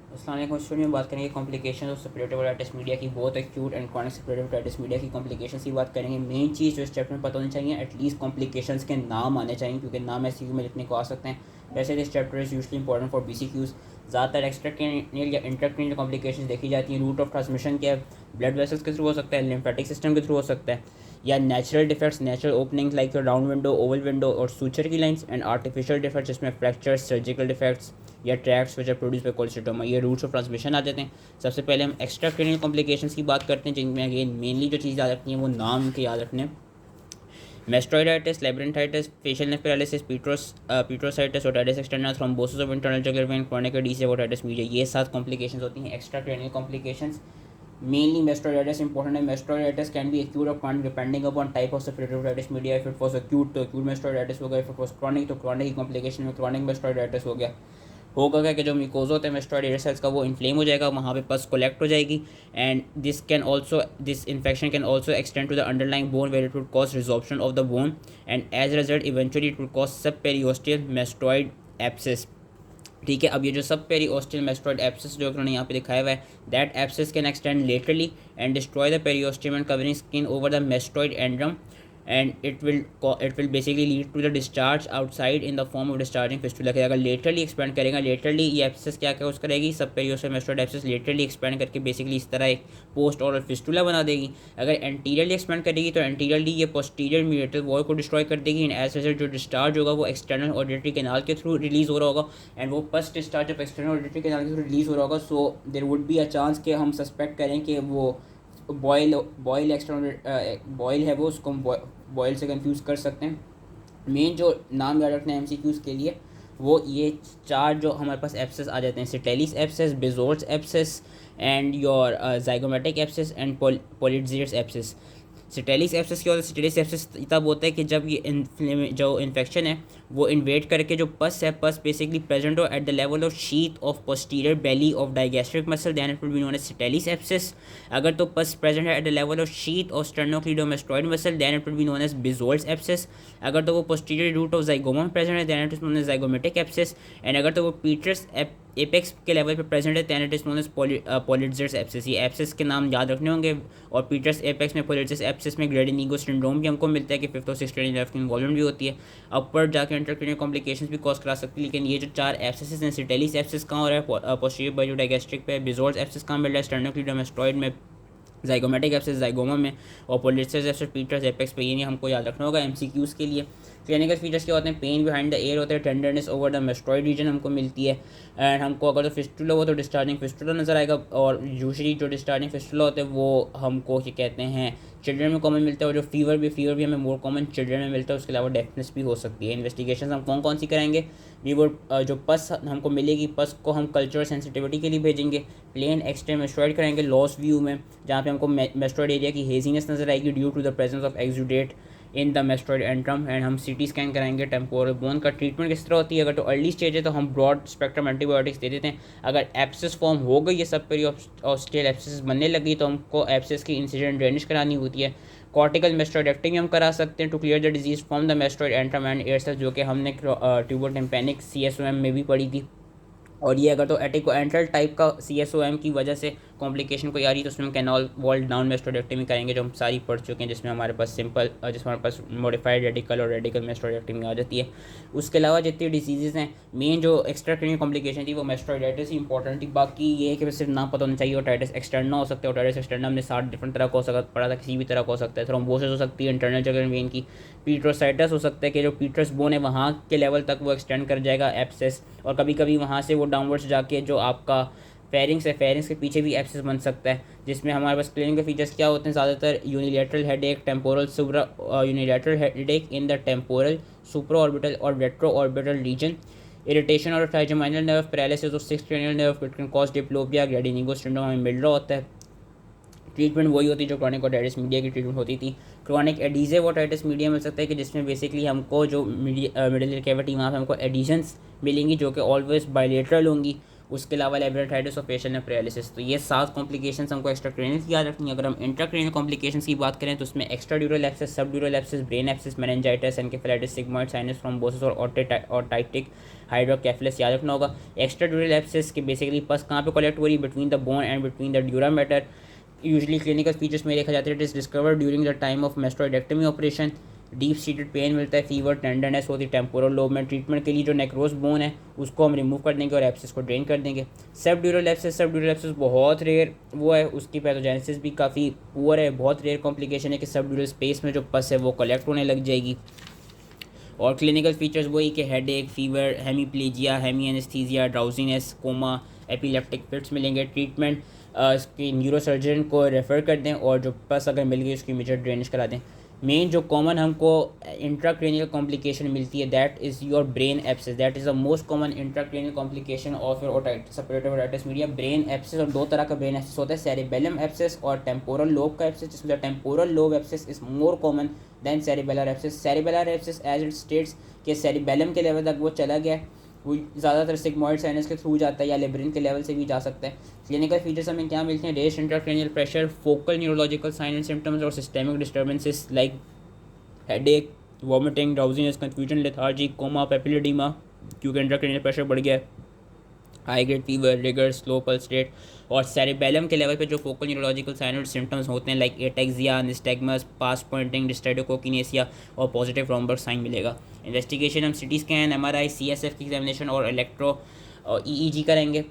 अस्सलाम वालेकुम स्टूडेंट में बात करेंगे complication of separative otitis media की। बहुत acute and chronic separative otitis media की कॉम्प्लिकेशंस की बात करेंगे। मेन चीज़ जो इस चैप्टर में पता होनी चाहिए, एटलीस्ट कॉम्प्लिकेशंस के नाम आने चाहिए, क्योंकि नाम एमसीक्यू में लिखने को आ सकते हैं। वैसे this chapter is usually important for because. ज़्यादातर एक्स्ट्राक्रैनियल या इंट्राक्रैनियल कॉम्प्लिकेशंस देखी जाती हैं। रूट ऑफ ट्रांसमिशन क्या है? ब्लड वेसल्स के थ्रू हो सकता है, लिम्फेटिक सिस्टम के थ्रू हो सकता है, या natural defects, natural opening like round window, oval window और सूचर की लाइंस, एंड आर्टिफिशियल डिफेक्ट्स जिसमें फ्रैक्चर्स, सर्जिकल डिफेक्ट्स या tracks which are produce by cholesteatoma. ये रूट्स ऑफ ट्रांसमिशन आ जाते हैं। सबसे पहले हम एक्स्ट्रा क्रेनियल कॉम्प्लिकेशंस की बात करते हैं, जिनमें अगेन मेनली जो चीज़ याद रखनी है वो नाम के याद रखने हैं। Mastoiditis, labyrinthitis, facial nerve paralysis, petrositis, otitis external, thrombosis of internal jugular vein, chronic adhesive, otitis media, ये 7 कॉम्प्लिकेशंस होती हैं extra cranial complications. Mainly mastoiditis important है। mastoiditis can be acute or chronic depending upon type of separative otitis media। if it was acute तो acute mastoiditis हो गया, if it was chronic तो chronic की complication में chronic mastoiditis हो गया। होगा क्या कि जो म्यूकोजा होता है mastoid सेल्स का वो इन्फ्लेम हो जाएगा, वहाँ पे पस कोलेक्ट हो जाएगी, and this infection can also extend to the underlying bone where it would cause resorption of the bone, and as result eventually it would cause sub periosteal mastoid abscess. ठीक है, अब ये जो सब पेरियोस्टियल मेस्टोइड एप्सिस जो उन्होंने यहाँ पे दिखाया हुआ है, that abscess can extend laterally and destroy the periosteum and covering skin over the mastoid antrum, and it will basically lead to the discharge outside in the form of discharging fistula. अगर laterally expand करेगा, laterally ये abscess क्या cause करेगी, sub periosteal mastoid abscess laterally expand करके basically इस तरह एक post ऑरल fistula बना देगी। अगर एंटीरियरली एक्सपेंड करेगी तो एंटीरियरली ये पोस्टीरियर मीडिएटर वॉल को डिस्ट्रॉय कर देगी, एंड एज रिजल्ट जो डिस्चार्ज होगा वो एक्सटर्नल ऑडिटरी कैनाल के थ्रू रिलीज हो रहा होगा, एंड वो फर्स्ट डिस्चार्ज जब एक्सटर्नल ऑडिटरी कैनाल के थ्रू रिलीज हो रहा होगा, so there would be a chance कि हम सस्पेक्ट करें कि वो बॉयल एक्सटर्नल बॉयल है, वो उसको हम बॉयल से कंफ्यूज कर सकते हैं। मेन जो नाम याद रखना है एमसीक्यूज़ के लिए, वो ये 4 जो हमारे पास एप्सिस आ जाते हैं, Citelli's abscess, Bezold's abscess, and your zygomatic abscess, and Politzer's abscess. Citelli's abscess क्या होता है? सिटेलिस एप्सिस तब होता है कि जब ये जो इन्फेक्शन है वो इन्वेट करके जो पस है, पस बेसिकली प्रेजेंट हो at the level of sheath of posterior belly of digastric muscle, then it will be known as Citelli's abscess. अगर तो पस प्रेजेंट है at the level of sheath of sternocleidomastoid muscle, then it will be known as Bezold's abscess. अगर तो वो posterior root of जाइगोमा में present है, then it is known as zygomatic abscess. And अगर तो वो पीटर्स एपेक्स के लेवल पे प्रेजेंट है, then it is known as Politzer's abscess. ये एप्सिस के नाम याद रखने होंगे। और पीटर्स एपेक्स में, पोलिटजियस एप्सिस में ग्रेडिनिगो सिंड्रोम भी हमको मिलता है कि 5th और 6th क्रेनियल नर्व की इन्वॉल्वमेंट भी होती है। अपवर्ड जाके इंटरक्रेनियल कॉम्प्लिकेशंस भी कॉज करा सकती है। लेकिन ये जो 4 एप्सिस हैं, सिटेलिस एप्सिस कहाँ हो रहा है? पोस्टीरियर बायोडाइगैस्ट्रिक पे। बेजोर्स एप्सिस कहाँ मिल रहा है? स्टर्नोक्लीडोमास्टोइड में। जाइगोमेटिक एप्सिस जाइगोमा में, और पोलिटजियस एप्सिस पीटर्स एपेक्स पे। ये नहीं हमको याद रखना होगा एमसीक्यूज़ के लिए। क्लिनिकल फीचर्स क्या होते हैं? पेन बिहाइंड द एयर होता है, tenderness over the mastoid region हमको मिलती है, एंड हमको अगर तो फिस्टुला हो तो डिस्चार्जिंग फिस्टुला नजर आएगा। और यूजुअली जो डिस्चार्जिंग फिस्टुला होते हैं वो हमको क्या कहते हैं, चिल्ड्रन में कॉमन मिलता है। और जो फीवर भी हमें मोर कॉमन चिल्ड्रन में मिलता है। उसके अलावा डेफनेस भी हो सकती है। इन्वेस्टिगेशन हम कौन कौन सी कराएंगे? वी वो जो पस हमको मिलेगी, पस को हम कल्चर सेंसिटिविटी के लिए भेजेंगे। प्लेन एक्सट्रीम मेस्टोइड कराएंगे लॉस व्यू में, जहाँ पे हमको मेस्टोइड एरिया की हेजीनेस नजर आएगी due to the presence of exudate in the mastoid antrum. And हम सीटी स्कैन कराएंगे। टेम्पोरल बोन का ट्रीटमेंट किस तरह होती है? अगर तो अर्ली स्टेज है तो हम ब्रॉड स्पेक्ट्रम एंटीबायोटिक्स दे देते हैं। अगर एप्सिस फॉर्म हो गई, ये सब पेरियोस्टियल एप्सिस बनने लगी, तो हमको एप्सिस की इंसिडेंट ड्रेनेज करानी होती है। कॉर्टिकल मेस्टोइडेक्टमी हम करा सकते हैं to clear the disease from the mastoid antrum and air cells, जो कि हमने ट्यूबो टेम्पेनिक CSOM में भी पढ़ी थी। और ये अगर तो एटिकोएंट्रल टाइप का CSOM की वजह से कॉम्प्लिकेशन को आ रही है, तो उसमें हम कैनॉल वॉल डाउन मेस्टोडेक्टमी करेंगे, जो हम सारी पढ़ चुके हैं, जिसमें हमारे पास जिसमें हमारे पास मॉडिफाइड रेडिकल और रेडिकल मेस्टोडेक्टमी आ जाती है। उसके अलावा जितनी डिजीज़ हैं, मेन जो एक्स्ट्रा क्रेनियल कॉम्प्लिकेशन थी वो मेस्टोइडाइटिस ही इंपॉर्टेंट थी। बाकी ये है कि सिर्फ नाम पता होना चाहिए। ओटाइटिस एक्सटर्ना हो सकता है। ओटाइटिस एक्सटर्ना हमने 7 डिफरेंट तरह का हो सकता पड़ा था, किसी भी तरह का हो सकता है। थ्रोम्बोसिस हो सकती है इंटरनल जुगुलर वेन की। पीट्रोसाइटिस हो सकता है कि जो पीटर्स बोन है वहाँ के लेवल तक वो एक्सटेंड कर जाएगा एप्सिस, और कभी कभी वहाँ से वो डाउनवर्ड्स जाके जो आपका फेरिंग्स है, फेरिंग्स के पीछे भी एप्सिस बन सकता है। जिसमें हमारे पास क्लिनिकल फीचर्स क्या होते हैं? ज़्यादातर unilateral headache, temporal supra unilateral headache in the temporal, supra orbital और रेट्रो ऑर्बिटल रीजन, इरिटेशन और trigeminal nerve, paralysis of 6th cranial nerve, it can cause diplopia, Gradenigo syndrome हमें मिल रहा होता है। ट्रीटमेंट वही होती है जो क्रॉनिक ओटाइटिस मीडिया की ट्रीटमेंट होती थी। क्रॉनिक एडीजिव ओटाइटिस मीडिया मिल सकता है कि जिसमें बेसिकली हमको जो मिडिल ईयर कैविटी वहाँ पे हमको एडिशंस मिलेंगी, जो कि ऑलवेज बायलेटरल होंगी। उसके अलावा लेबरेटाइटिस और फेशियल नेल पैरालिसिस। तो ये 7 कॉम्प्लिकेशंस हमको एक्स्ट्रा क्रेनियल की याद रखनी है। अगर हम इंट्राक्रेनियल कॉम्प्लिकेशंस की बात करें तो उसमें extra ड्यूरल abscess, subdural abscess, brain abscess, meningitis, encephalitis, sigmoid sinus thrombosis और ऑर्टाइटिक हाइड्रोकेफेलस याद रखना होगा। एक्स्ट्रा ड्यूरल एब्सेस के बेसिकली पस कहाँ पे कलेक्ट हो रही है, between the bone and between the dura mater. Usually clinical features में देखा जाता है, it is discovered during the time of mastoidectomy operation. Deep seated pain मिलता है, फीवर, टेंडरनेस होती है टेम्पोरल लोब में। ट्रीटमेंट के लिए जो नेक्रोस बोन है उसको हम रिमूव कर देंगे और एब्सेस को ड्रेन कर देंगे। सब ड्यूरल एब्सेस बहुत रेयर वो है, उसकी पैथोजेनेसिस भी काफ़ी पुअर है। बहुत रेयर कॉम्प्लिकेशन है कि सब ड्यूरल स्पेस में जो पस है वो कलेक्ट होने लग जाएगी। और क्लिनिकल फीचर्स वही कि headache, fever, hemiplegia, hemi anaesthesia, drowsiness, coma, epileptic fits मिलेंगे। ट्रीटमेंट इसकी न्यूरोसर्जन को रेफ़र कर दें और जो पस अगर मिल गई उसकी मेजर ड्रेनेज करा दें। मेन जो कॉमन हमको इंट्राक्रेनियल कॉम्प्लिकेशन मिलती है that is your brain abscess. That is the most common intracranial complication of your otitis suppurative otitis media. Brain abscess, और दो तरह का ब्रेन एब्सेस होता है, सेरिबेलम एब्सेस और टेम्पोरल लोब का एब्सेस, जिसमें temporal lobe abscess is more common than cerebellar abscess. Cerebellar abscess as it states के सेरिबेलम के लेवल तक वो चला गया है, वो ज़्यादातर सिग्मॉइड साइनस के थ्रू जाता है या लेब्रिन के लेवल से भी जा सकता है। क्लिनिकल फीचर्स हमें क्या मिलते हैं, raised intracranial pressure, focal neurological sign and symptoms और systemic disturbances like headache, vomiting, drowsiness, confusion, lethargy, coma, papilloedema क्योंकि इंट्राक्रेनियल प्रेशर बढ़ गया है, high grade fever, rigor, slow pulse state. और सेरिबेलम के लेवल पे जो फोकल न्यूरोलॉजिकल साइन और सिम्टम्स होते हैं like ataxia, nystagmus, past pointing, dysdiadochokinesia और पॉजिटिव रोम्बर्ग साइन मिलेगा। इन्वेस्टिगेशन हम सिटी स्कैन, MRI, CSF की एग्जामिनेशन और इलेक्ट्रो EEG करेंगे।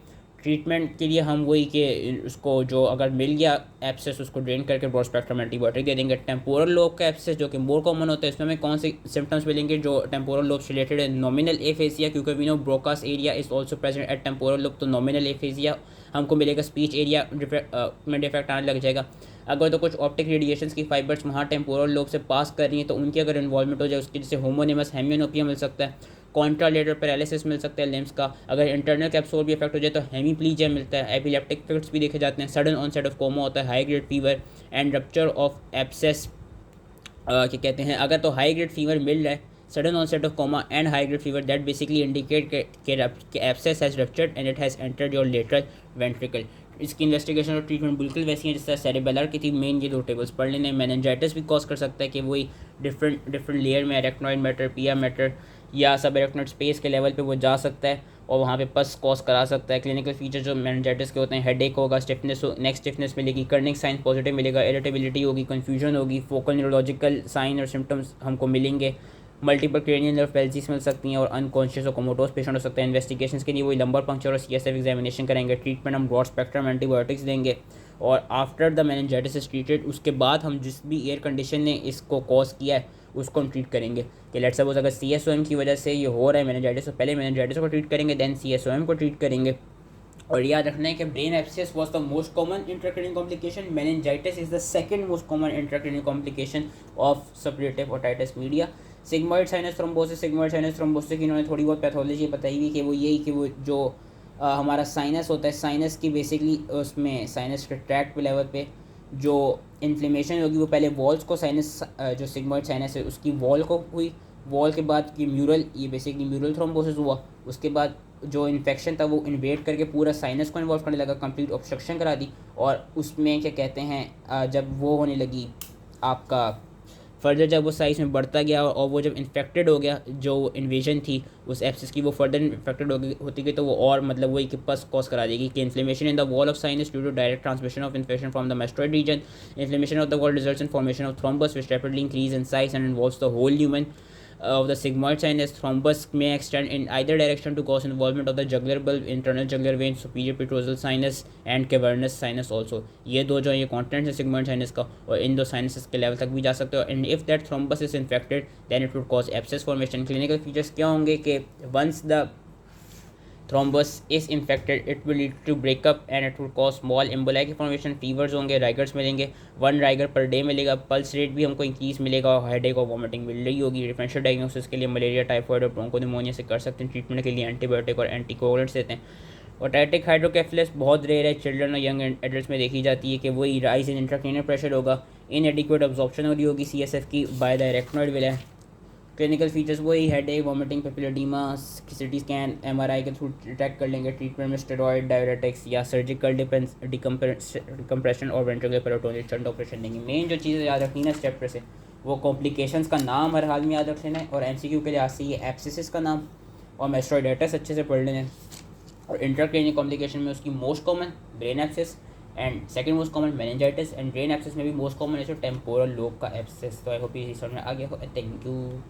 ट्रीटमेंट के लिए हम वही कि उसको जो अगर मिल गया एब्सेस उसको ड्रेन करके ब्रॉड स्पेक्ट्रम एंटीबायोटिक दे देंगे। टेम्पोरल लोब का एब्सेस जो कि मोर कॉमन होता है, इसमें हमें कौन से सिम्टम्स मिलेंगे जो टेम्पोरल लोब से रिलेटेड है, नॉमिनल एफेसिया, क्योंकि we know Broca's area is also present at temporal lobe, तो नॉमिनल एफेसिया हमको मिलेगा। स्पीच एरिया में डिफेक्ट आने लग जाएगा। अगर तो कुछ ऑप्टिक रेडिएशंस की फाइबर्स वहाँ टेम्पोरल लोब से पास कर रही हैं तो उनकी अगर इन्वॉल्वमेंट हो जाए उसकी जैसे होमोनिमस हेमियोनोपिया मिल सकता है, कॉन्ट्रालेटरल पैरालिसिस मिल सकता है लिम्स का। अगर इंटरनल कैप्सूल भी इफेक्ट हो जाए तो हेमीप्लीजिया मिलता है। एपिलेप्टिक फिट्स भी देखे जाते हैं। सडन ऑनसेट ऑफ कोमा होता है, high grade fever and rupture of abscess क्या कहते हैं। अगर तो हाई ग्रेड फीवर मिल रहा है, sudden onset of coma and high grade fever, that basically indicate के abscess has ruptured and it has entered your lateral ventricle. इसकी इन्वेस्टिगेशन और ट्रीटमेंट बिल्कुल वैसी है जिस तरह सेरिबेलर की थी। मेन ये दो टेबल्स पढ़ लेने। मेनिंजाइटिस भी कॉज कर सकता है कि वही डिफरेंट लेयर में एरेक्नॉइड मैटर, पिया मैटर या सब एरेक्नॉइड स्पेस के लेवल पे वो जा सकता है और वहाँ पे पस कॉज करा सकता है। क्लिनिकल फीचर जो मेनिंजाइटिस के होते हैं, हेडेक होगा, स्टिफनेस, नेक स्टिफनेस मिलेगी, कर्निक साइन पॉजिटिव मिलेगा, इरिटेबिलिटी होगी, कन्फ्यूजन होगी, फोकल न्यूरोलॉजिकल साइन और सिम्टम्स हमको मिलेंगे, मल्टीपल क्रेनियल नर्व पैल्सीज मिल सकती हैं और अनकॉन्शियस और कोमोटोस पेशेंट हो सकता है। इन्वेस्टिगेशन के लिए वही लंबर पंक्चर और CSF एग्जामिनेशन करेंगे। ट्रीटमेंट हम ब्रॉड स्पेक्ट्रम एंटीबायोटिक्स देंगे और after the meningitis is treated उसके बाद हम जिस भी एयर कंडीशन ने इसको कॉज किया है उसको हम ट्रीट करेंगे। कि लेट्स सपोज अगर CSOM की वजह से ये हो रहा है मेनिंजाइटिस, तो पहले मेनिंजाइटिस को ट्रीट करेंगे, देन CSOM को ट्रीट करेंगे। और याद रखना है कि brain abscess was the most common intracranial complication, meningitis is the second most common intracranial complication of separative otitis media. Sigmoid sinus thrombosis की इन्होंने थोड़ी बहुत पैथोलॉजी बताई हुई कि वो यही कि वो जो हमारा साइनस होता है, साइनस की बेसिकली उसमें साइनस के ट्रैक्ट लेवल पे जो इन्फ्लेमेशन होगी वो पहले वॉल्स को साइनस जो सिग्मॉइड साइनस है उसकी वॉल को हुई, वॉल के बाद की म्यूरल, ये बेसिकली म्यूरल थ्रोम्बोसिस हुआ। उसके बाद जो इन्फेक्शन था वो इन्वेड करके पूरा साइनस को इन्वॉल्व करने लगा, कंप्लीट ऑब्स्ट्रक्शन करा दी। और उसमें क्या कहते हैं जब वो होने लगी आपका फर्दर, जब वो साइज़ में बढ़ता गया और वो जब इन्फेक्टेड हो गया, जो इन्वेजन थी उस एब्सेस की वो फर्दर इन्फेक्टेड होती गई तो वो और मतलब वही कि पस कॉज करा देगी। कि inflammation in the wall of sinus due to direct transmission of infection from the mastoid region. Inflammation of the wall results in formation of thrombus which rapidly increase in size and involves the whole human of the sigmoid sinus. Thrombus may extend in either direction to cause involvement of the jugular bulb, internal jugular vein, superior petrosal sinus and cavernous sinus also. ये दो जो ये contents है sigmoid sinus का, और इन दो sinuses के level तक भी जा सकते हो। and if that thrombus is infected then it would cause abscess formation. clinical features क्या होंगे कि once the thrombus is infected it will lead to breakup and it will cause small emboli की formation, fevers होंगे, rigors मिलेंगे, 1 rigor per day मिलेगा, pulse rate भी हमको increase मिलेगा और हेडेक और वॉमिटिंग मिल रही होगी। डिफरेंशियल डायग्नोसिस के लिए मलेरिया, टाइफॉइड और ब्रोंकोनिमोनिया से कर सकते हैं। ट्रीटमेंट के लिए एंटीबायोटिक और एंटीकोगुलेंट्स देते हैं। ओटाइटिक हाइड्रोकेफेलस बहुत रेयर है, चिल्ड्रन और यंग एडल्ट्स में देखी जाती है कि वही राइज इन इंट्राक्रेनियल प्रेशर होगा, इनएडिक्वेट अब्जॉर्प्शन हो रही होगी CSF की by the arachnoid villi, clinical features वही headache, vomiting, papilloedema, CT scan, MRI के थ्रू डिटेक्ट कर लेंगे। ट्रीटमेंट में स्टेरॉइड, डायरेटिक्स या सर्जिकल डिकम्प्रेशन और वेंट्रिकुलर पेरिटोनियल स्टंट ऑपरेशन देंगे। मेन जो चीज़ याद रखनी है ना इस चैप्टर से, वो कॉम्प्लिकेशंस का नाम हर हाल में याद रख लेना है, और एमसीक्यू के लिहाज से ये एब्सिसिस का नाम और मेस्ट्रोइडेटिस अच्छे से पढ़ लेना है। और इंट्राक्रैनियल कॉम्प्लिकेशन में उसकी most common brain abscess and second most common meningitis, and brain abscess में भी मोस्ट कॉमन है टेम्पोरल लोब का एब्सेस। तो आई होप ये समझ में आ गया हो। Thank you.